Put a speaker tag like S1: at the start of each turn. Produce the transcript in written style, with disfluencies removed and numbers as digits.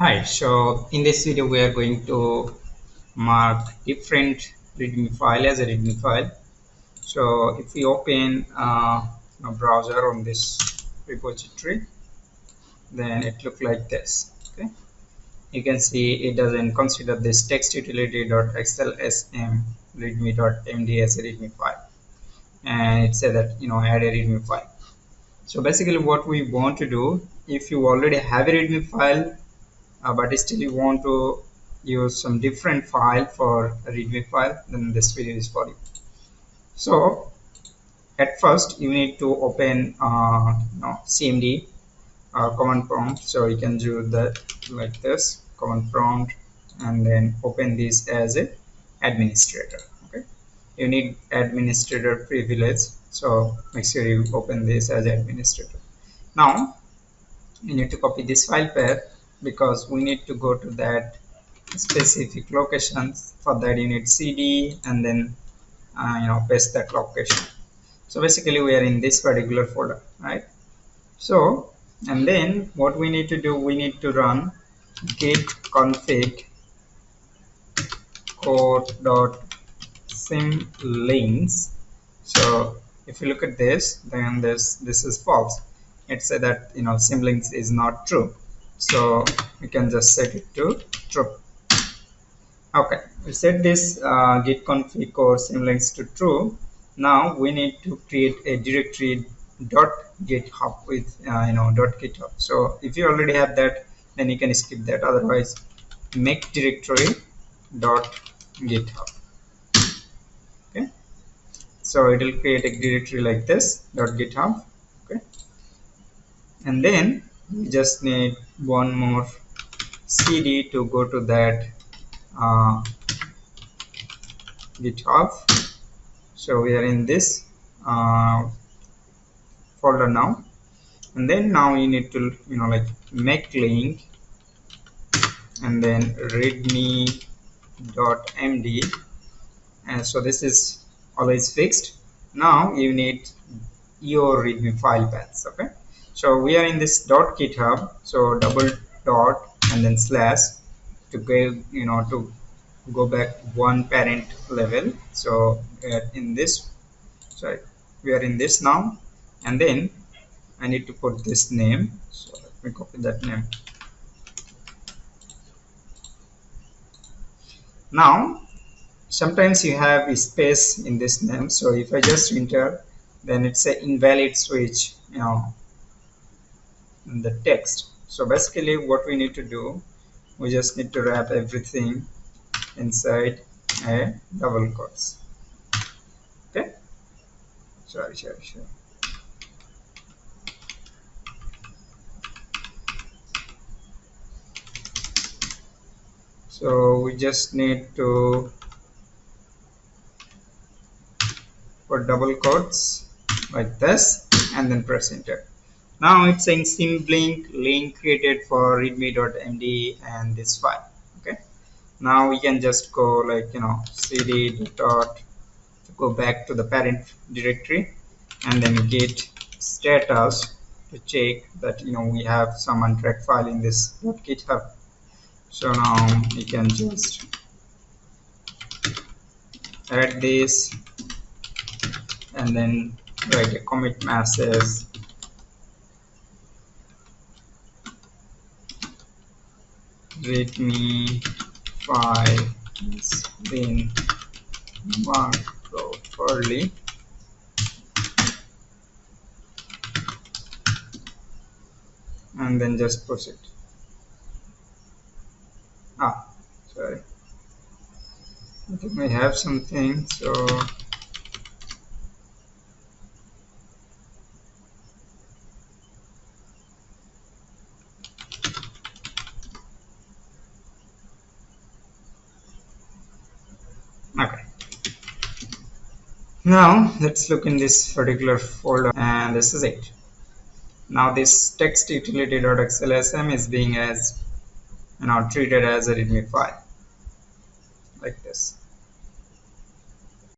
S1: Hi, so in this video we are going to mark different README file as a README file. So if we open a browser on this repository, then it looks like this. Okay, you can see it doesn't consider this text utility.xlsm readme.md as a README file, and it said that add a README file. So basically, what we want to do, if you already have a README file but still you want to use some different file for a readme file, then this video is for you. So at first you need to open cmd command prompt. So you can do that like this, command prompt, and then open this as a administrator. Okay, you need administrator privilege, so make sure you open this as administrator. Now you need to copy this file path because we need to go to that specific locations. For that you need cd and then paste that location. So basically we are in this particular folder, right? So and then what we need to do, we need to run git config code.symlinks. So if you look at this, then this is false. It said that symlinks is not true, so we can just set it to true. Okay, we set this git config or symlinks to true. Now we need to create a directory .github with .github. So if you already have that, then you can skip that. Otherwise, make directory .github. Okay, so it will create a directory like this .github. Okay, and then we just need one more cd to go to that GitHub. So we are in this folder now, and then now you need to make link and then readme.md, and so this is always fixed. Now you need your readme file paths. Okay, so we are in this .github, so double dot and then slash to go back one parent level. So we are in this, sorry, we are in this now, and then I need to put this name. So let me copy that name. Now sometimes you have a space in this name, so if I just enter, then it's an invalid switch in the text. So basically what we need to do, we just need to wrap everything inside a double quotes. Okay, sure. So we just need to put double quotes like this and then press enter. Now it's saying symlink link created for readme.md and this file. Okay, now we can just go cd dot to go back to the parent directory, and then git status to check that we have some untracked file in this .github. So now we can just add this and then write a commit message readme file has been marked properly, and then just push it. Sorry, I think we have something. So okay, now let's look in this particular folder, and this is it. Now this text utility.xlsm is being as treated as a readme file like this.